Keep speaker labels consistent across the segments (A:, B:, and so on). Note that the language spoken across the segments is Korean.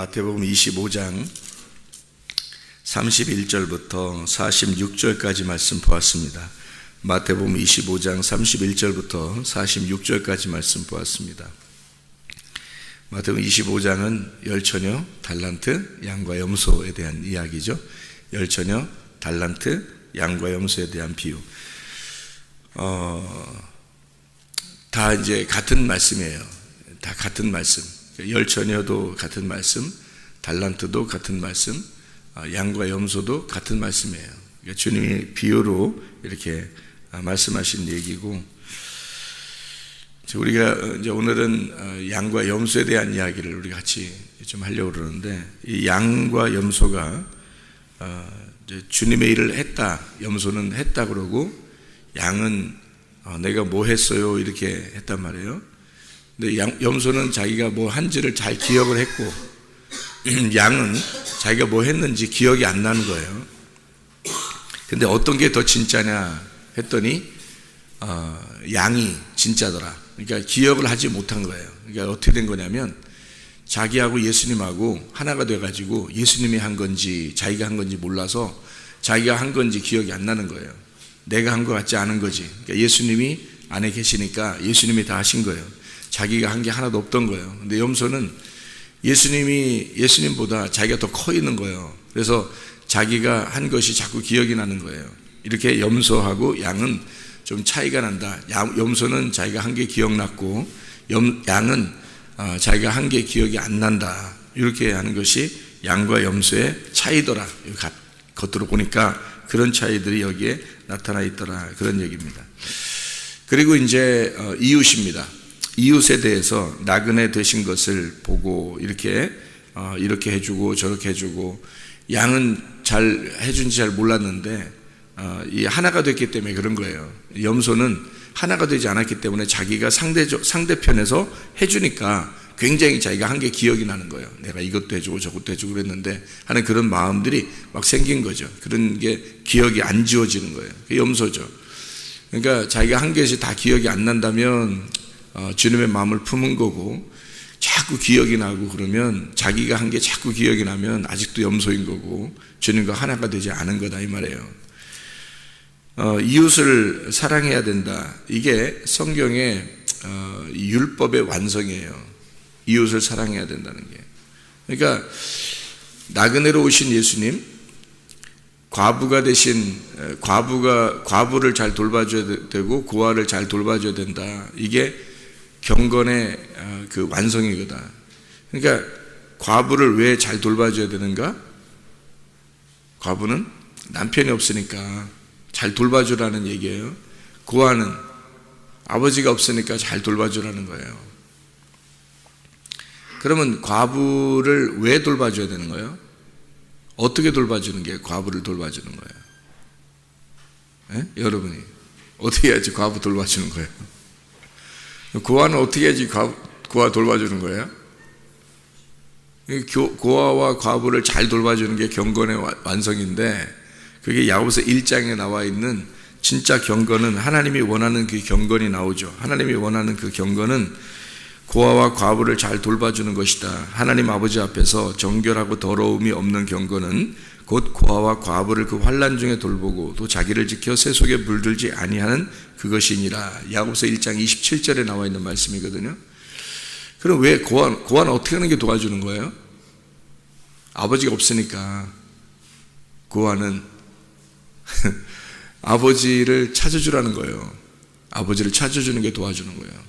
A: 마태복음 25장 31절부터 46절까지 말씀 보았습니다. 마태복음 25장 31절부터 46절까지 말씀 보았습니다. 마태복음 25장은 열처녀, 달란트, 양과 염소에 대한 이야기죠. 열처녀, 달란트, 양과 염소에 대한 비유. 다 이제 같은 말씀이에요. 다 같은 말씀. 열처녀도 같은 말씀, 달란트도 같은 말씀, 양과 염소도 같은 말씀이에요. 그러니까 주님이 비유로 이렇게 말씀하신 얘기고, 우리가 이제 오늘은 양과 염소에 대한 이야기를 우리 같이 좀 하려고 그러는데, 이 양과 염소가 이제 주님의 일을 했다, 염소는 했다 그러고, 양은 내가 뭐 했어요 이렇게 했단 말이에요. 근데 염소는 자기가 뭐 한지를 잘 기억을 했고, 양은 자기가 뭐 했는지 기억이 안 나는 거예요. 근데 어떤 게 더 진짜냐 했더니 양이 진짜더라. 그러니까 기억을 하지 못한 거예요. 그러니까 어떻게 된 거냐면, 자기하고 예수님하고 하나가 돼가지고 예수님이 한 건지 자기가 한 건지 몰라서 자기가 한 건지 기억이 안 나는 거예요. 내가 한 것 같지 않은 거지. 그러니까 예수님이 안에 계시니까 예수님이 다 하신 거예요. 자기가 한 게 하나도 없던 거예요. 근데 염소는 예수님보다 자기가 더 커 있는 거예요. 그래서 자기가 한 것이 자꾸 기억이 나는 거예요. 이렇게 염소하고 양은 좀 차이가 난다. 염소는 자기가 한 게 기억났고, 양은 자기가 한 게 기억이 안 난다. 이렇게 하는 것이 양과 염소의 차이더라. 겉으로 보니까 그런 차이들이 여기에 나타나 있더라. 그런 얘기입니다. 그리고 이제 이웃입니다. 이웃에 대해서 나그네 되신 것을 보고 이렇게 해주고 저렇게 해주고, 양은 잘 해준지 잘 몰랐는데 이 하나가 됐기 때문에 그런 거예요. 염소는 하나가 되지 않았기 때문에 자기가 상대편에서 해주니까 굉장히 자기가 한 게 기억이 나는 거예요. 내가 이것도 해주고 저것도 해주고 그랬는데 하는 그런 마음들이 막 생긴 거죠. 그런 게 기억이 안 지워지는 거예요. 그게 염소죠. 그러니까 자기가 한 것이 다 기억이 안 난다면 주님의 마음을 품은 거고, 자꾸 기억이 나고 그러면, 자기가 한 게 자꾸 기억이 나면 아직도 염소인 거고 주님과 하나가 되지 않은 거다 이 말이에요. 이웃을 사랑해야 된다. 이게 성경의 율법의 완성이에요. 이웃을 사랑해야 된다는 게. 그러니까 나그네로 오신 예수님, 과부가 대신 과부를 잘 돌봐줘야 되고 고아를 잘 돌봐줘야 된다. 이게 경건의 그 완성이거든. 그러니까 과부를 왜 잘 돌봐줘야 되는가? 과부는 남편이 없으니까 잘 돌봐주라는 얘기예요. 고아는 아버지가 없으니까 잘 돌봐주라는 거예요. 그러면 과부를 왜 돌봐줘야 되는 거예요? 어떻게 돌봐주는 게 과부를 돌봐주는 거예요? 예? 여러분이 어떻게 해야지 과부 돌봐주는 거예요? 고아는 어떻게 해야지 고아 돌봐주는 거예요? 고아와 과부를 잘 돌봐주는 게 경건의 완성인데, 그게 야고보서 1장에 나와 있는 진짜 경건은 하나님이 원하는 그 경건이 나오죠. 하나님이 원하는 그 경건은 고아와 과부를 잘 돌봐주는 것이다. 하나님 아버지 앞에서 정결하고 더러움이 없는 경건은 곧 고아와 과부를 그 환난 중에 돌보고 또 자기를 지켜 새 속에 물들지 아니하는 그것이니라. 야고보서 1장 27절에 나와 있는 말씀이거든요. 그럼 왜 고아는 어떻게 하는 게 도와주는 거예요? 아버지가 없으니까 고아는 아버지를 찾아주라는 거예요. 아버지를 찾아주는 게 도와주는 거예요.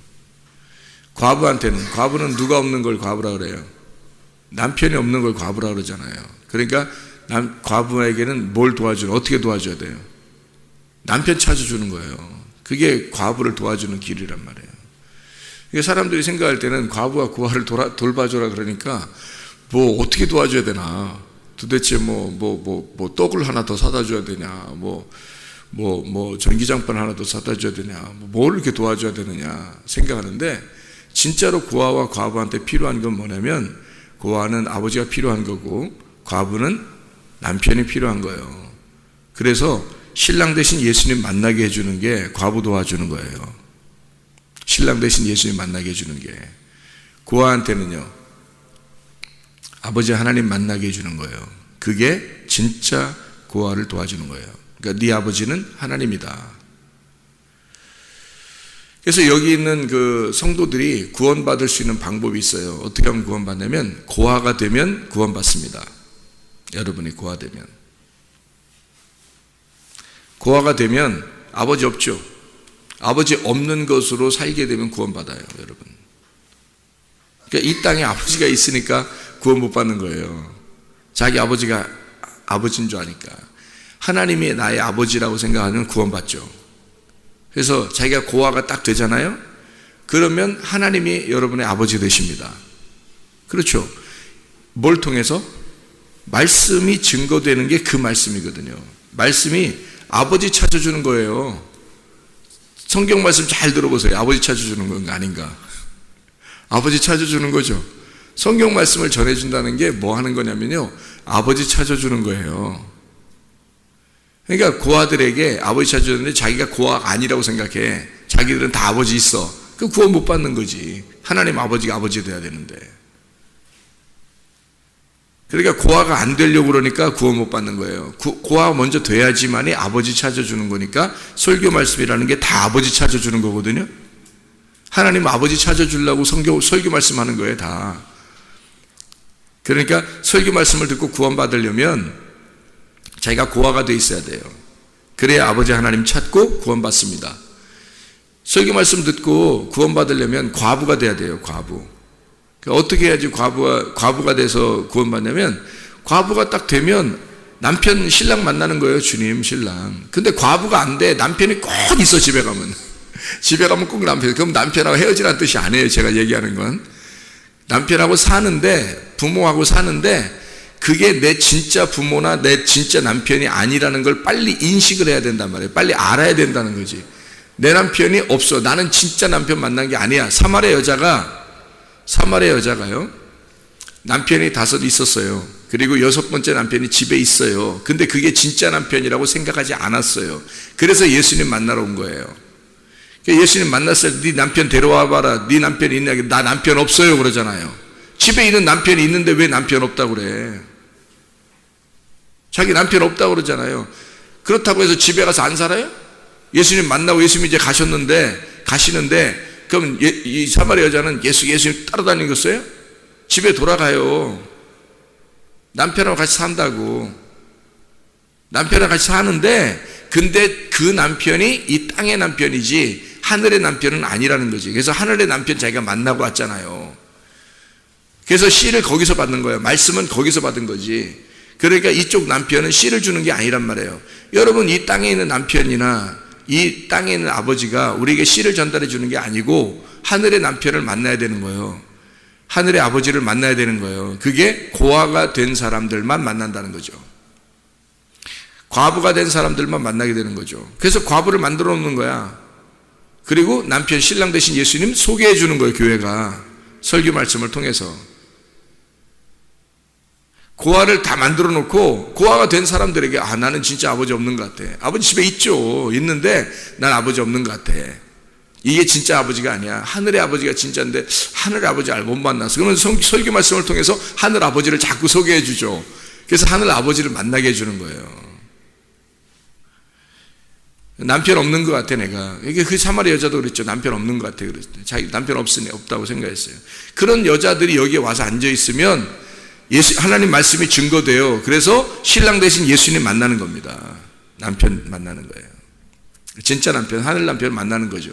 A: 과부는 누가 없는 걸 과부라 그래요? 남편이 없는 걸 과부라 그러잖아요. 그러니까 과부에게는 뭘 어떻게 도와줘야 돼요? 남편 찾아주는 거예요. 그게 과부를 도와주는 길이란 말이에요. 그러니까 사람들이 생각할 때는 과부와 고아를 돌봐줘라 그러니까 뭐 어떻게 도와줘야 되나? 도대체 뭐 떡을 하나 더 사다 줘야 되냐? 뭐 전기장판 하나 더 사다 줘야 되냐? 뭘 이렇게 도와줘야 되느냐 생각하는데, 진짜로 고아와 과부한테 필요한 건 뭐냐면, 고아는 아버지가 필요한 거고 과부는 남편이 필요한 거예요. 그래서 신랑 대신 예수님 만나게 해주는 게 과부 도와주는 거예요. 신랑 대신 예수님 만나게 해주는 게. 고아한테는요, 아버지 하나님 만나게 해주는 거예요. 그게 진짜 고아를 도와주는 거예요. 그러니까 네 아버지는 하나님이다. 그래서 여기 있는 그 성도들이 구원받을 수 있는 방법이 있어요. 어떻게 하면 구원받냐면 고아가 되면 구원받습니다. 여러분이 고아되면. 고아가 되면 아버지 없죠. 아버지 없는 것으로 살게 되면 구원받아요, 여러분. 그러니까 이 땅에 아버지가 있으니까 구원 못 받는 거예요. 자기 아버지가 아버지인 줄 아니까. 하나님이 나의 아버지라고 생각하면 구원받죠. 그래서 자기가 고아가 딱 되잖아요. 그러면 하나님이 여러분의 아버지 되십니다. 그렇죠. 뭘 통해서? 말씀이 증거되는 게 그 말씀이거든요. 말씀이 아버지 찾아주는 거예요. 성경 말씀 잘 들어보세요. 아버지 찾아주는 건 아닌가? 아버지 찾아주는 거죠. 성경 말씀을 전해준다는 게 뭐 하는 거냐면요, 아버지 찾아주는 거예요. 그러니까 고아들에게 아버지 찾아주는데 자기가 고아가 아니라고 생각해. 자기들은 다 아버지 있어. 그 구원 못 받는 거지. 하나님 아버지가 아버지 돼야 되는데. 그러니까 고아가 안 되려고 그러니까 구원 못 받는 거예요. 고아가 먼저 돼야지만이 아버지 찾아주는 거니까 설교 말씀이라는 게 다 아버지 찾아주는 거거든요. 하나님 아버지 찾아주려고 설교 말씀하는 거예요, 다. 그러니까 설교 말씀을 듣고 구원 받으려면 자기가 고아가 돼 있어야 돼요. 그래야 아버지 하나님 찾고 구원 받습니다. 설교 말씀 듣고 구원 받으려면 과부가 돼야 돼요, 과부. 그러니까 어떻게 해야지 과부가 돼서 구원 받냐면, 과부가 딱 되면 남편 신랑 만나는 거예요. 주님 신랑. 근데 과부가 안 돼. 남편이 꼭 있어. 집에 가면 집에 가면 꼭 남편. 그럼 남편하고 헤어지라는 뜻이 아니에요. 제가 얘기하는 건 남편하고 사는데, 부모하고 사는데 그게 내 진짜 부모나 내 진짜 남편이 아니라는 걸 빨리 인식을 해야 된단 말이에요. 빨리 알아야 된다는 거지. 내 남편이 없어. 나는 진짜 남편 만난 게 아니야. 사마리아 여자가요, 남편이 5 있었어요. 그리고 6번째 남편이 집에 있어요. 근데 그게 진짜 남편이라고 생각하지 않았어요. 그래서 예수님 만나러 온 거예요. 예수님 만났을 때 네 남편 데려와 봐라. 네 남편이 있냐? 나 남편 없어요 그러잖아요. 집에 있는 남편이 있는데 왜 남편 없다고 그래? 자기 남편 없다고 그러잖아요. 그렇다고 해서 집에 가서 안 살아요? 예수님 만나고 예수님 이제 가시는데 그럼 이 사마리아 여자는 예수님 따라다니겠어요? 집에 돌아가요. 남편하고 같이 산다고. 남편하고 같이 사는데, 근데 그 남편이 이 땅의 남편이지 하늘의 남편은 아니라는 거지. 그래서 하늘의 남편 자기가 만나고 왔잖아요. 그래서 씨를 거기서 받는 거예요. 말씀은 거기서 받은 거지. 그러니까 이쪽 남편은 씨를 주는 게 아니란 말이에요. 여러분, 이 땅에 있는 남편이나 이 땅에 있는 아버지가 우리에게 씨를 전달해 주는 게 아니고 하늘의 남편을 만나야 되는 거예요. 하늘의 아버지를 만나야 되는 거예요. 그게 고아가 된 사람들만 만난다는 거죠. 과부가 된 사람들만 만나게 되는 거죠. 그래서 과부를 만들어 놓는 거야. 그리고 남편 신랑 대신 예수님 소개해 주는 거예요. 교회가 설교 말씀을 통해서. 고아를 다 만들어 놓고 고아가 된 사람들에게, 나는 진짜 아버지 없는 것 같아. 아버지 집에 있죠. 있는데 난 아버지 없는 것 같아. 이게 진짜 아버지가 아니야. 하늘의 아버지가 진짜인데 하늘의 아버지를 못 만났어. 그러면 설교 말씀을 통해서 하늘 아버지를 자꾸 소개해 주죠. 그래서 하늘 아버지를 만나게 해주는 거예요. 남편 없는 것 같아 내가. 이게 그 사마리아 여자도 그랬죠. 남편 없는 것 같아 그랬을 때. 자기 남편 없다고 생각했어요. 그런 여자들이 여기에 와서 앉아 있으면 하나님 말씀이 증거돼요. 그래서 신랑 대신 예수님 만나는 겁니다. 남편 만나는 거예요. 진짜 남편, 하늘 남편 만나는 거죠.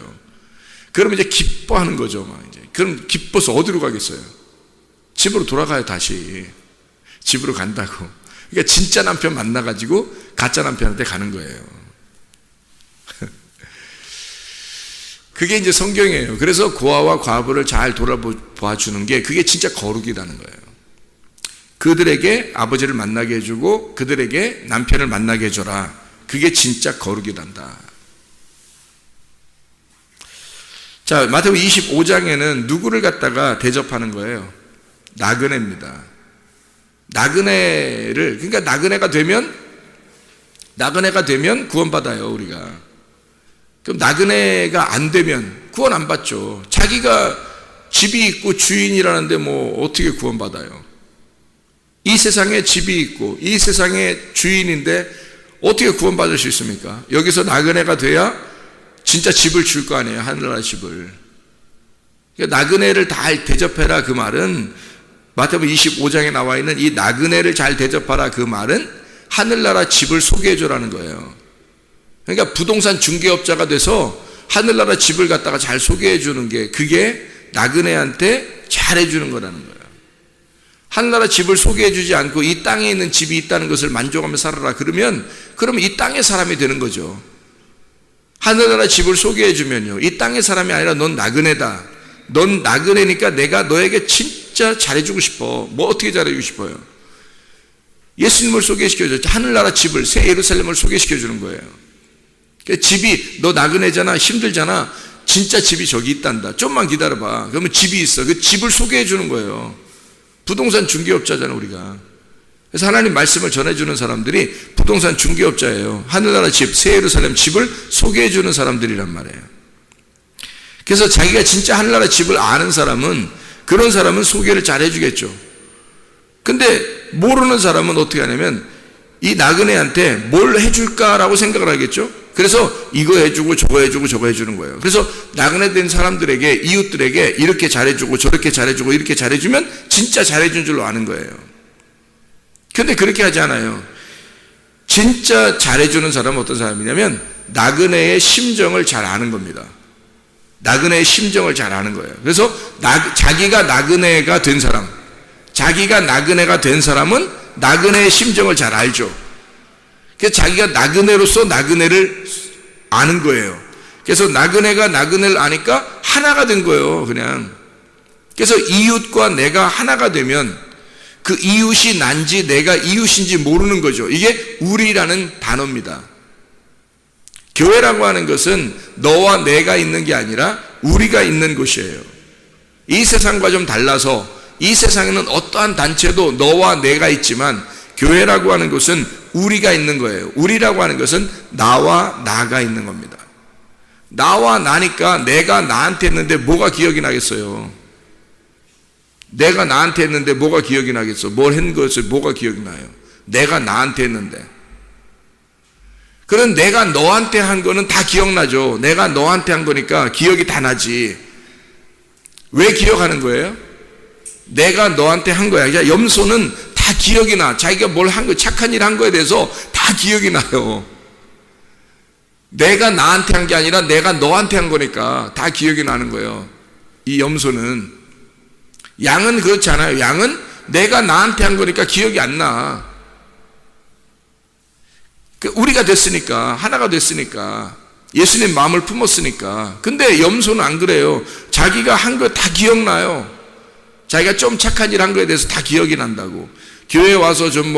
A: 그러면 이제 기뻐하는 거죠. 그럼 기뻐서 어디로 가겠어요? 집으로 돌아가요. 다시 집으로 간다고. 그러니까 진짜 남편 만나가지고 가짜 남편한테 가는 거예요. 그게 이제 성경이에요. 그래서 고아와 과부를 잘 돌아봐 주는 게, 그게 진짜 거룩이라는 거예요. 그들에게 아버지를 만나게 해주고 그들에게 남편을 만나게 해줘라. 그게 진짜 거룩이란다. 자, 마태복음 25장에는 누구를 갖다가 대접하는 거예요? 나그네입니다. 나그네를, 그러니까 나그네가 되면 구원받아요, 우리가. 그럼 나그네가 안 되면 구원 안 받죠. 자기가 집이 있고 주인이라는데 뭐 어떻게 구원받아요? 이 세상에 집이 있고 이 세상의 주인인데 어떻게 구원받을 수 있습니까? 여기서 나그네가 돼야 진짜 집을 줄 거 아니에요. 하늘나라 집을. 그러니까 나그네를 다 대접해라 그 말은, 마태복음 25장에 나와 있는 이 나그네를 잘 대접하라 그 말은 하늘나라 집을 소개해줘라는 거예요. 그러니까 부동산 중개업자가 돼서 하늘나라 집을 갖다가 잘 소개해주는 게, 그게 나그네한테 잘해주는 거라는 거예요. 하늘나라 집을 소개해주지 않고 이 땅에 있는 집이 있다는 것을 만족하며 살아라 그러면 이 땅의 사람이 되는 거죠. 하늘나라 집을 소개해주면요, 이 땅의 사람이 아니라 넌 나그네다. 넌 나그네니까 내가 너에게 진짜 잘해주고 싶어. 뭐 어떻게 잘해주고 싶어요? 예수님을 소개시켜줘. 하늘나라 집을, 새 예루살렘을 소개시켜주는 거예요. 집이, 너 나그네잖아, 힘들잖아, 진짜 집이 저기 있단다. 좀만 기다려봐. 그러면 집이 있어. 그 집을 소개해주는 거예요. 부동산 중개업자잖아 우리가. 그래서 하나님 말씀을 전해주는 사람들이 부동산 중개업자예요. 하늘나라 집, 새 예루살렘 집을 소개해주는 사람들이란 말이에요. 그래서 자기가 진짜 하늘나라 집을 아는 사람은, 그런 사람은 소개를 잘 해주겠죠. 근데 모르는 사람은 어떻게 하냐면 이 나그네한테 뭘 해줄까라고 생각을 하겠죠. 그래서 이거 해주고 저거 해주고 저거 해주는 거예요. 그래서 나그네 된 사람들에게, 이웃들에게 이렇게 잘해주고 저렇게 잘해주고 이렇게 잘해주면 진짜 잘해준 줄로 아는 거예요. 근데 그렇게 하지 않아요. 진짜 잘해주는 사람은 어떤 사람이냐면 나그네의 심정을 잘 아는 겁니다. 나그네의 심정을 잘 아는 거예요. 그래서 자기가 나그네가 된 사람, 자기가 나그네가 된 사람은 나그네의 심정을 잘 알죠. 그래서 자기가 나그네로서 나그네를 아는 거예요. 그래서 나그네가 나그네를 아니까 하나가 된 거예요, 그냥. 그래서 이웃과 내가 하나가 되면 그 이웃이 난지 내가 이웃인지 모르는 거죠. 이게 우리라는 단어입니다. 교회라고 하는 것은 너와 내가 있는 게 아니라 우리가 있는 곳이에요. 이 세상과 좀 달라서 이 세상에는 어떠한 단체도 너와 내가 있지만 교회라고 하는 것은 우리가 있는 거예요. 우리라고 하는 것은 나와 나가 있는 겁니다. 나와 나니까 내가 나한테 했는데 뭐가 기억이 나겠어요? 내가 나한테 했는데 뭐가 기억이 나겠어? 뭘 한 것을 뭐가 기억이 나요? 내가 나한테 했는데. 그럼 내가 너한테 한 거는 다 기억나죠. 내가 너한테 한 거니까 기억이 다 나지. 왜 기억하는 거예요? 내가 너한테 한 거야. 그러니까 염소는 다 기억이 나. 자기가 뭘 한 거, 착한 일 한 거에 대해서 다 기억이 나요. 내가 나한테 한 게 아니라 내가 너한테 한 거니까 다 기억이 나는 거예요. 이 염소는. 양은 그렇지 않아요. 양은 내가 나한테 한 거니까 기억이 안 나. 우리가 됐으니까, 하나가 됐으니까, 예수님 마음을 품었으니까. 근데 염소는 안 그래요. 자기가 한 거 다 기억나요. 자기가 좀 착한 일 한 거에 대해서 다 기억이 난다고. 교회에 와서 좀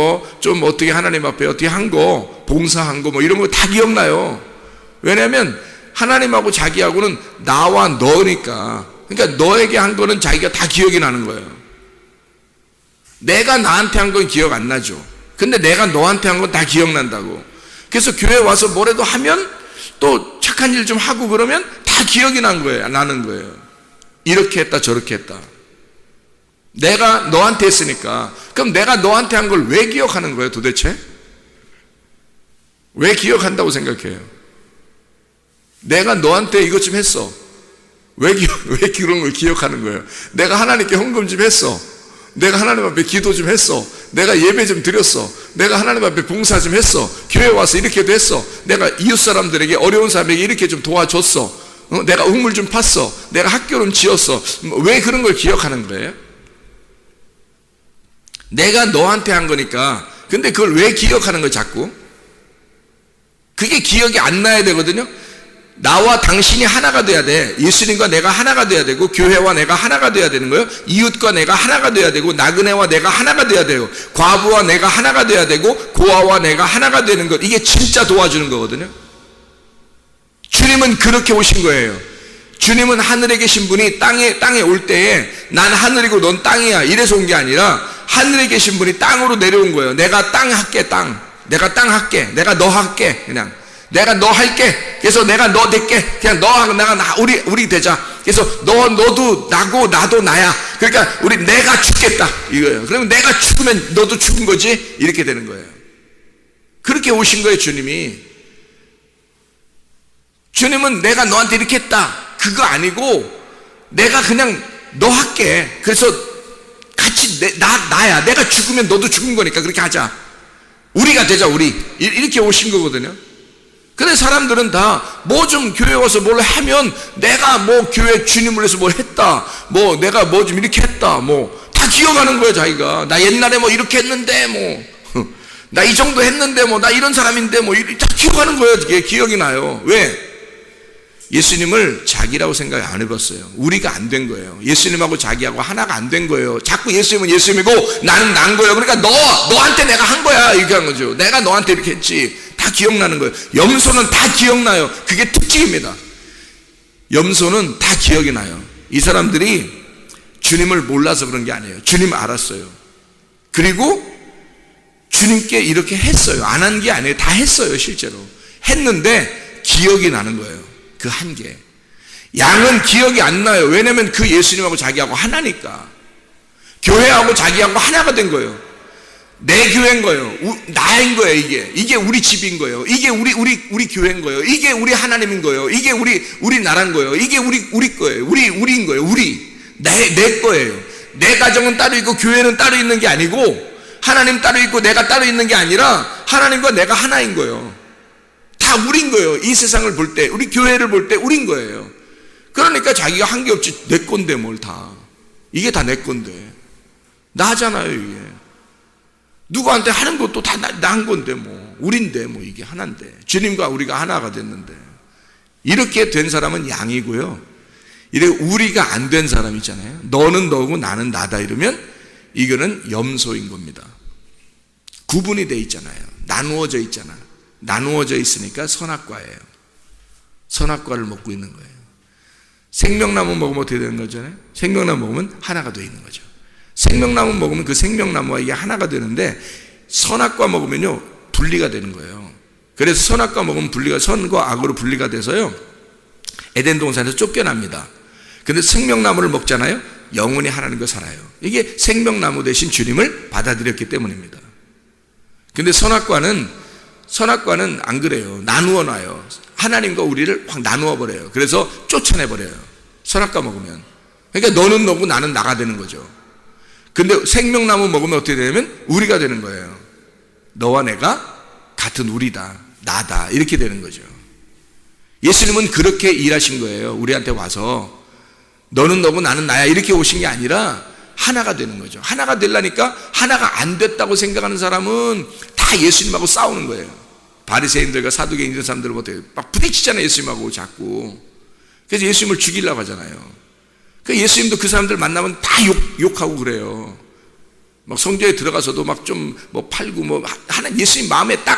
A: 어떻게 하나님 앞에 어떻게 한 거, 봉사한 거 이런 거 다 기억나요. 왜냐하면 하나님하고 자기하고는 나와 너니까. 그러니까 너에게 한 거는 자기가 다 기억이 나는 거예요. 내가 나한테 한 건 기억 안 나죠. 근데 내가 너한테 한 건 다 기억난다고. 그래서 교회 와서 뭐라도 하면 또 착한 일 좀 하고 그러면 다 기억이 나는 거예요. 이렇게 했다 저렇게 했다. 내가 너한테 했으니까. 그럼 내가 너한테 한 걸 왜 기억하는 거예요 도대체? 왜 기억한다고 생각해요? 내가 너한테 이것 좀 했어. 왜 그런 걸 기억하는 거예요? 내가 하나님께 헌금 좀 했어. 내가 하나님 앞에 기도 좀 했어. 내가 예배 좀 드렸어. 내가 하나님 앞에 봉사 좀 했어. 교회 와서 이렇게도 했어. 내가 이웃 사람들에게, 어려운 사람에게 이렇게 좀 도와줬어. 내가 우물 좀 팠어. 내가 학교를 지었어. 왜 그런 걸 기억하는 거예요? 내가 너한테 한 거니까. 근데 그걸 왜 기억하는 거예요 자꾸? 그게 기억이 안 나야 되거든요. 나와 당신이 하나가 돼야 돼. 예수님과 내가 하나가 돼야 되고, 교회와 내가 하나가 돼야 되는 거예요. 이웃과 내가 하나가 돼야 되고, 나그네와 내가 하나가 돼야 돼요. 과부와 내가 하나가 돼야 되고, 고아와 내가 하나가 되는 것. 이게 진짜 도와주는 거거든요. 주님은 그렇게 오신 거예요. 주님은 하늘에 계신 분이 땅에 올 때에 난 하늘이고 넌 땅이야 이래서 온 게 아니라 하늘에 계신 분이 땅으로 내려온 거예요. 내가 땅 할게, 땅. 내가 땅 할게. 내가 너 할게. 그냥 내가 너 할게. 그래서 내가 너 될게. 그냥 너하고 나가 우리 되자. 그래서 너도 나고 나도 나야. 그러니까 내가 죽겠다 이거예요. 그러면 내가 죽으면 너도 죽은 거지. 이렇게 되는 거예요. 그렇게 오신 거예요. 주님은 내가 너한테 이렇게 했다 그거 아니고 내가 그냥 너 할게. 그래서 같이 나야. 내가 죽으면 너도 죽은 거니까 그렇게 하자. 우리가 되자. 이렇게 오신 거거든요. 근데 사람들은 다 뭐 좀 교회 와서 뭘 하면 내가 뭐 교회 주님을 위해서 뭘 했다, 뭐 내가 뭐 좀 이렇게 했다, 뭐 다 기억하는 거예요. 자기가 나 옛날에 뭐 이렇게 했는데, 뭐 나 이 정도 했는데, 뭐 나 이런 사람인데, 뭐 다 기억하는 거예요. 이게 기억이 나요. 왜? 예수님을 자기라고 생각 안 해봤어요. 우리가 안 된 거예요. 예수님하고 자기하고 하나가 안 된 거예요. 자꾸 예수님은 예수님이고 나는 난 거예요. 그러니까 너한테 내가 한 거야 이렇게 한 거죠. 내가 너한테 이렇게 했지. 다 기억나는 거예요. 염소는 다 기억나요. 그게 특징입니다. 염소는 다 기억이 나요. 이 사람들이 주님을 몰라서 그런 게 아니에요. 주님 알았어요. 그리고 주님께 이렇게 했어요. 안 한 게 아니에요. 다 했어요. 실제로 했는데 기억이 나는 거예요. 그 한계. 양은 기억이 안 나요. 왜냐면 그 예수님하고 자기하고 하나니까. 교회하고 자기하고 하나가 된 거예요. 내 교회인 거예요. 나인 거예요. 이게 우리 집인 거예요. 이게 우리 교회인 거예요. 이게 우리 하나님인 거예요. 이게 우리 나라인 거예요. 이게 우리 거예요. 우리인 거예요. 내 거예요. 내 가정은 따로 있고 교회는 따로 있는 게 아니고, 하나님 따로 있고 내가 따로 있는 게 아니라 하나님과 내가 하나인 거예요. 다 우린 거예요. 이 세상을 볼 때, 우리 교회를 볼 때 우린 거예요. 그러니까 자기가 한 게 없지. 내 건데 뭘 다. 이게 다 내 건데. 나잖아요. 이게 누구한테 하는 것도 다 나 한 건데, 뭐 우린데, 뭐 이게 하나인데, 주님과 우리가 하나가 됐는데. 이렇게 된 사람은 양이고요. 이래 우리가 안 된 사람 있잖아요. 너는 너고 나는 나다 이러면 이거는 염소인 겁니다. 구분이 돼 있잖아요. 나누어져 있잖아. 나누어져 있으니까 선악과예요. 선악과를 먹고 있는 거예요. 생명나무 먹으면 어떻게 되는 거잖아요. 생명나무 먹으면 하나가 되어 있는 거죠. 생명나무 먹으면 그 생명나무와 이게 하나가 되는데, 선악과 먹으면요 분리가 되는 거예요. 그래서 선악과 먹으면 선과 악으로 분리가 돼서요 에덴 동산에서 쫓겨납니다. 근데 생명나무를 먹잖아요. 영원히 하나님과 살아요. 이게 생명나무 대신 주님을 받아들였기 때문입니다. 근데 선악과는 안 그래요. 나누어 놔요. 하나님과 우리를 확 나누어 버려요. 그래서 쫓아내 버려요. 선악과 먹으면. 그러니까 너는 너고 나는 나가 되는 거죠. 근데 생명나무 먹으면 어떻게 되냐면 우리가 되는 거예요. 너와 내가 같은 우리다, 나다, 이렇게 되는 거죠. 예수님은 그렇게 일하신 거예요. 우리한테 와서 너는 너고 나는 나야 이렇게 오신 게 아니라 하나가 되는 거죠. 하나가 되려니까 하나가 안 됐다고 생각하는 사람은 다 예수님하고 싸우는 거예요. 바리새인들과 사두개인 이런 사람들은 어때요? 막 부딪히잖아요. 예수님하고 자꾸. 그래서 예수님을 죽이려고 하잖아요. 그러니까 예수님도 그 사람들 만나면 다 욕하고 그래요. 막 성전에 들어가서도 막 좀 뭐 팔고 뭐 예수님 마음에 딱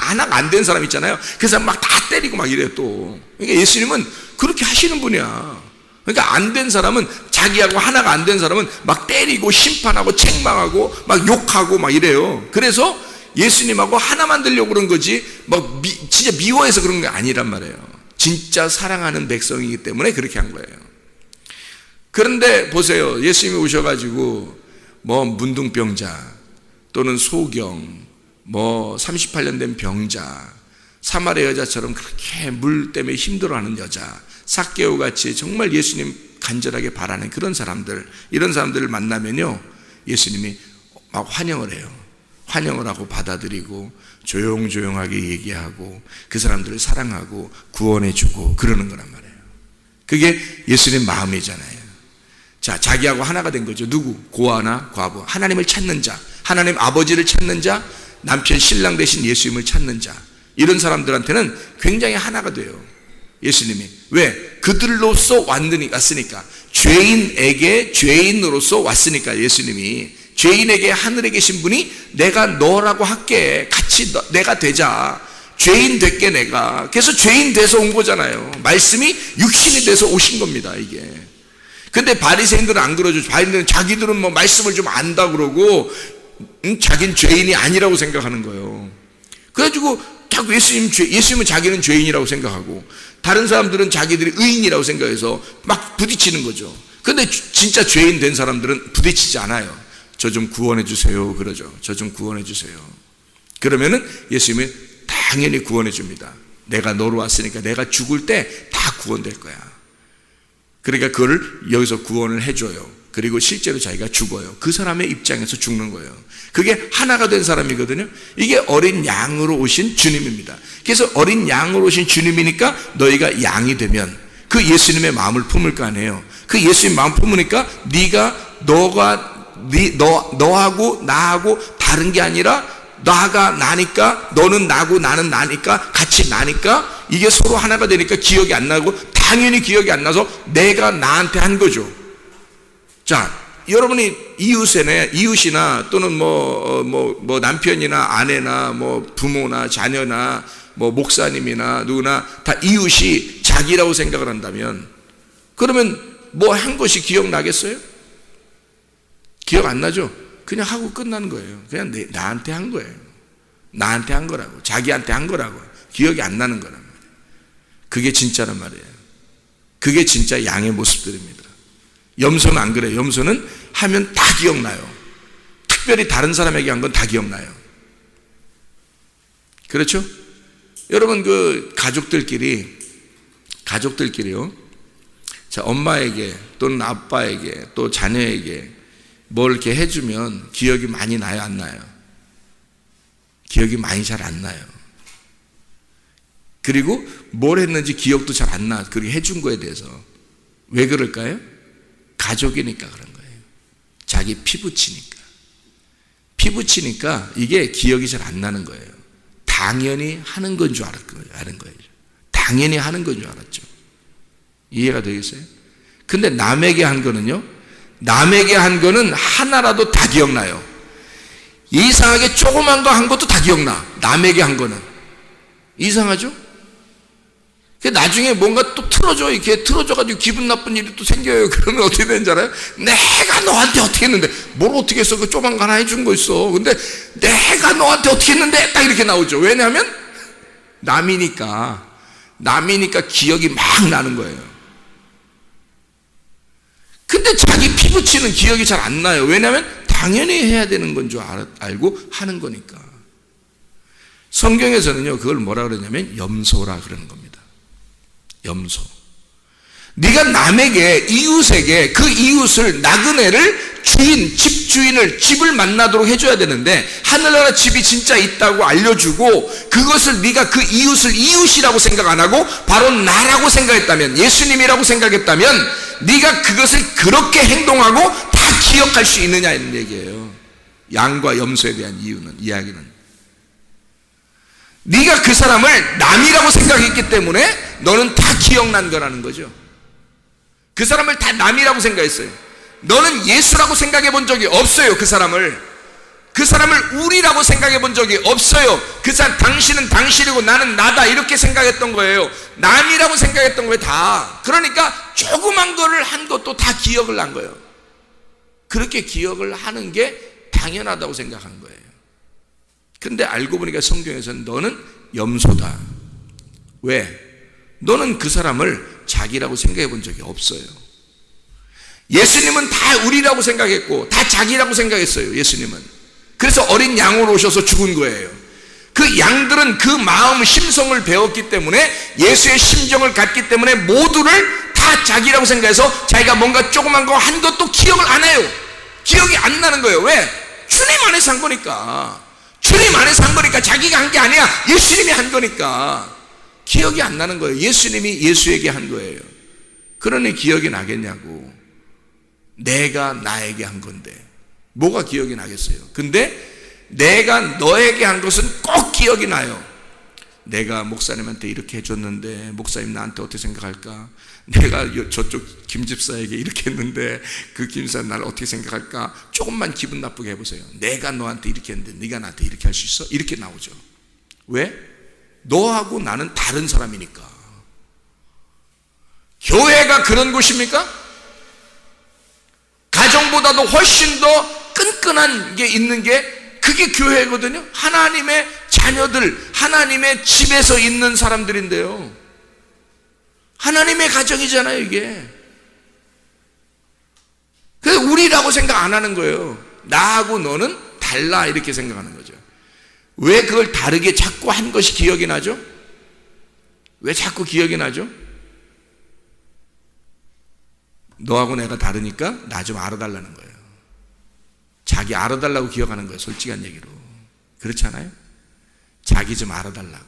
A: 하나가 안 된 사람 있잖아요. 그 사람 막 다 때리고 막 이래요 또. 그러니까 예수님은 그렇게 하시는 분이야. 그러니까 안 된 사람은, 자기하고 하나가 안 된 사람은 막 때리고 심판하고 책망하고 막 욕하고 막 이래요. 그래서 예수님하고 하나만 되려고 그런 거지 막 진짜 미워해서 그런 게 아니란 말이에요. 진짜 사랑하는 백성이기 때문에 그렇게 한 거예요. 그런데 보세요. 예수님이 오셔가지고 뭐 문둥병자 또는 소경, 뭐 38년 된 병자, 사마리아 여자처럼 그렇게 물 때문에 힘들어하는 여자, 삭개오 같이 정말 예수님 간절하게 바라는 그런 사람들, 이런 사람들을 만나면요 예수님이 막 환영을 해요. 환영을 하고 받아들이고 조용조용하게 얘기하고 그 사람들을 사랑하고 구원해주고 그러는 거란 말이에요. 그게 예수님 마음이잖아요. 자, 자기하고 하나가 된 거죠. 누구? 고아나 과부, 하나님을 찾는 자, 하나님 아버지를 찾는 자, 남편 신랑 대신 예수님을 찾는 자, 이런 사람들한테는 굉장히 하나가 돼요. 예수님이. 왜? 그들로서 왔으니까. 죄인에게 죄인으로서 왔으니까. 예수님이 죄인에게 하늘에 계신 분이 내가 너라고 할게, 같이 내가 되자, 죄인 될게 내가. 그래서 죄인 돼서 온 거잖아요. 말씀이 육신이 돼서 오신 겁니다. 이게. 근데 바리새인들은 안 그러죠. 바리새인들은 자기들은 뭐 말씀을 좀 안다 그러고 자기는 죄인이 아니라고 생각하는 거예요. 그래가지고 자꾸 예수님은 자기는 죄인이라고 생각하고 다른 사람들은 자기들이 의인이라고 생각해서 막 부딪히는 거죠. 근데 진짜 죄인 된 사람들은 부딪히지 않아요. 저 좀 구원해 주세요 그러죠. 저 좀 구원해 주세요. 그러면은 예수님이 당연히 구원해 줍니다. 내가 너로 왔으니까 내가 죽을 때 다 구원될 거야. 그러니까 그걸 여기서 구원을 해줘요. 그리고 실제로 자기가 죽어요. 그 사람의 입장에서 죽는 거예요. 그게 하나가 된 사람이거든요. 이게 어린 양으로 오신 주님입니다. 그래서 어린 양으로 오신 주님이니까 너희가 양이 되면 그 예수님의 마음을 품을 거 아니에요. 그 예수님 마음 품으니까 너하고 나하고 다른 게 아니라 나가 나니까 너는 나고 나는 나니까 같이 나니까 이게 서로 하나가 되니까 기억이 안 나고 당연히 기억이 안 나서 내가 나한테 한 거죠. 자, 여러분이 이웃이나 또는 뭐 남편이나 아내나 뭐 부모나 자녀나 뭐 목사님이나 누구나 다 이웃이 자기라고 생각을 한다면 그러면 뭐 한 것이 기억나겠어요? 기억 안 나죠? 그냥 하고 끝나는 거예요. 그냥 나한테 한 거예요. 나한테 한 거라고. 자기한테 한 거라고. 기억이 안 나는 거란 말이에요. 그게 진짜란 말이에요. 그게 진짜 양의 모습들입니다. 염소는 안 그래요. 염소는 하면 다 기억나요. 특별히 다른 사람에게 한 건 다 기억나요. 그렇죠? 여러분 그 가족들끼리요. 자, 엄마에게 또는 아빠에게 또 자녀에게 뭘 이렇게 해주면 기억이 많이 나요, 안 나요? 기억이 많이 잘 안 나요. 그리고 뭘 했는지 기억도 잘 안 나. 그리고 해준 거에 대해서. 왜 그럴까요? 가족이니까 그런 거예요. 자기 피부치니까 이게 기억이 잘 안 나는 거예요. 당연히 하는 건 줄 아는 거예요. 당연히 하는 건 줄 알았죠. 이해가 되겠어요? 근데 남에게 한 거는요, 남에게 한 거는 하나라도 다 기억나요. 이상하게 조그만 거 한 것도 다 기억나. 남에게 한 거는. 이상하죠? 나중에 뭔가 또 이렇게 틀어져가지고 기분 나쁜 일이 또 생겨요. 그러면 어떻게 되는지 알아요? 내가 너한테 어떻게 했는데, 뭘 어떻게 했어? 그 조그만 거 하나 해준 거 있어. 근데 내가 너한테 어떻게 했는데? 딱 이렇게 나오죠. 왜냐하면 남이니까 기억이 막 나는 거예요. 근데 자기 피부치는 기억이 잘 안 나요. 왜냐하면 당연히 해야 되는 건 줄 알고 하는 거니까. 성경에서는요, 그걸 뭐라 그러냐면 염소라 그러는 겁니다. 염소. 네가 남에게, 이웃에게 그 이웃을, 나그네를 집주인을, 집을 만나도록 해줘야 되는데 하늘나라 집이 진짜 있다고 알려주고 그것을 네가 그 이웃을 이웃이라고 생각 안 하고 바로 나라고 생각했다면, 예수님이라고 생각했다면 네가 그것을 그렇게 행동하고 다 기억할 수 있느냐 이런 얘기예요. 양과 염소에 대한 이야기는 네가 그 사람을 남이라고 생각했기 때문에 너는 다 기억난 거라는 거죠. 그 사람을 다 남이라고 생각했어요. 너는 예수라고 생각해 본 적이 없어요. 그 사람을 우리라고 생각해 본 적이 없어요. 당신은 당신이고 나는 나다 이렇게 생각했던 거예요. 남이라고 생각했던 거예요. 다. 그러니까 조그만 거를 한 것도 다 기억을 한 거예요. 그렇게 기억을 하는 게 당연하다고 생각한 거예요. 근데 알고 보니까 성경에서는 너는 염소다. 왜? 너는 그 사람을 자기라고 생각해 본 적이 없어요. 예수님은 다 우리라고 생각했고 다 자기라고 생각했어요. 예수님은. 그래서 어린 양으로 오셔서 죽은 거예요. 그 양들은 그 마음, 심성을 배웠기 때문에, 예수의 심정을 갖기 때문에 모두를 다 자기라고 생각해서 자기가 뭔가 조그만 거 한 것도 기억을 안 해요. 기억이 안 나는 거예요. 왜? 주님 안에서 한 거니까. 주님 안에서 한 거니까. 자기가 한 게 아니야. 예수님이 한 거니까 기억이 안 나는 거예요. 예수님이 예수에게 한 거예요. 그러니 기억이 나겠냐고. 내가 나에게 한 건데 뭐가 기억이 나겠어요? 근데 내가 너에게 한 것은 꼭 기억이 나요. 내가 목사님한테 이렇게 해줬는데 목사님 나한테 어떻게 생각할까? 내가 저쪽 김집사에게 이렇게 했는데 그 김집사 나를 어떻게 생각할까? 조금만 기분 나쁘게 해보세요. 내가 너한테 이렇게 했는데 네가 나한테 이렇게 할 수 있어? 이렇게 나오죠. 왜? 너하고 나는 다른 사람이니까. 교회가 그런 곳입니까? 가정보다도 훨씬 더 끈끈한 게 있는 게 그 그게 교회거든요. 하나님의 자녀들, 하나님의 집에서 있는 사람들인데요. 하나님의 가정이잖아요, 이게. 그래서 우리라고 생각 안 하는 거예요. 나하고 너는 달라, 이렇게 생각하는 거죠. 왜 그걸 다르게 자꾸 한 것이 기억이 나죠? 왜 자꾸 기억이 나죠? 너하고 내가 다르니까 나 좀 알아달라는 거예요. 자기 알아달라고 기억하는 거예요, 솔직한 얘기로. 그렇지 않아요? 자기 좀 알아달라고.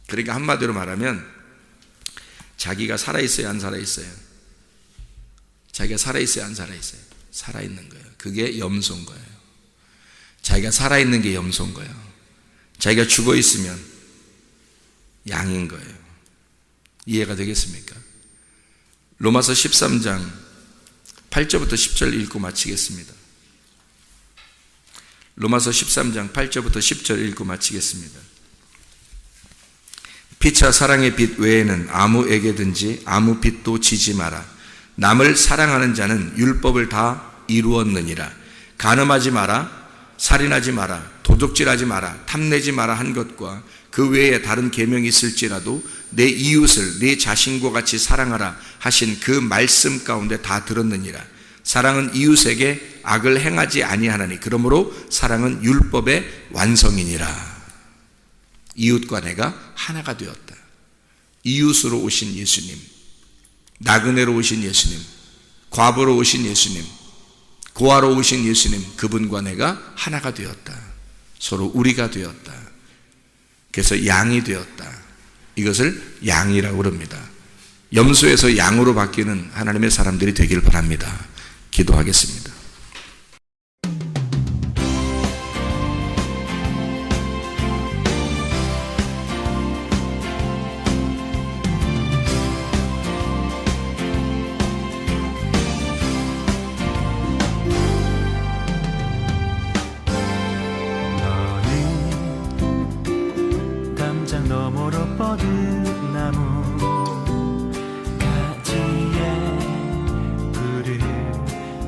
A: 그러니까 한마디로 말하면 자기가 살아있어요, 안 살아있어요? 자기가 살아있어요, 안 살아있어요? 살아있는 거예요. 그게 염소인 거예요. 자기가 살아있는 게 염소인 거예요. 자기가 죽어있으면 양인 거예요. 이해가 되겠습니까? 로마서 13장 8절부터 10절 읽고 마치겠습니다. 로마서 13장 8절부터 10절 읽고 마치겠습니다. 피차 사랑의 빛 외에는 아무에게든지 아무 빛도 지지 마라. 남을 사랑하는 자는 율법을 다 이루었느니라. 간음하지 마라, 살인하지 마라, 도둑질하지 마라, 탐내지 마라 한 것과 그 외에 다른 계명이 있을지라도 내 이웃을 내 자신과 같이 사랑하라 하신 그 말씀 가운데 다 들었느니라. 사랑은 이웃에게 악을 행하지 아니하나니 그러므로 사랑은 율법의 완성이니라. 이웃과 내가 하나가 되었다. 이웃으로 오신 예수님, 나그네로 오신 예수님, 과부로 오신 예수님, 고아로 오신 예수님, 그분과 내가 하나가 되었다. 서로 우리가 되었다. 그래서 양이 되었다. 이것을 양이라고 그럽니다. 염소에서 양으로 바뀌는 하나님의 사람들이 되길 바랍니다. 기도하겠습니다.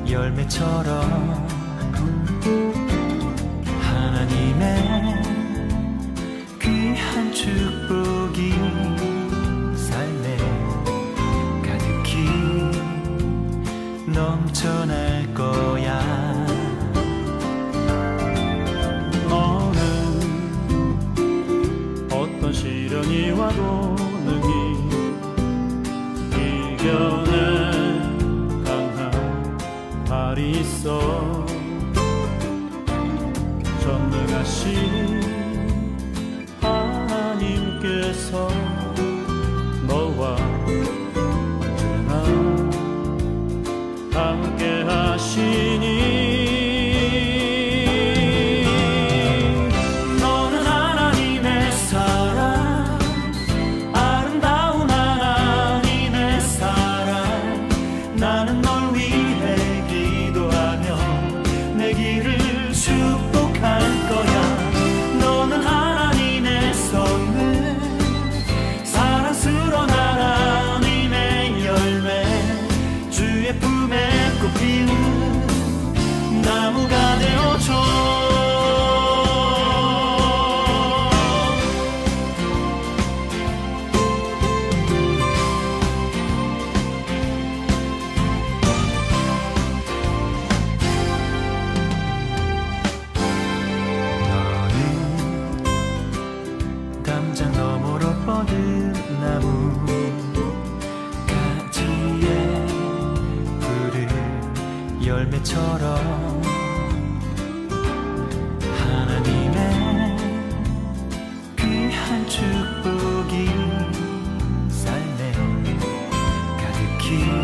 B: 열매처럼 하나님의 귀한 축복이 삶에 가득히 넘쳐날 거야. 너는 어떤 시련이 와도 능히 이겨내 말이 있어. 전능하신 하나님께서 너와 언제나 함께 하시니 너는 하나님의 사랑, 아름다운 하나님의 사랑. 나는 널 위해 내 길을 축복할 거야. 너는 하나님의 선물, 사랑스러운 하나님의 열매, 주의 품에 꽃피는 나무가 되어줘. 담장 너머로 뻗은 나무 가지에 푸른 열매처럼 하나님의 귀한 축복이 삶에 가득히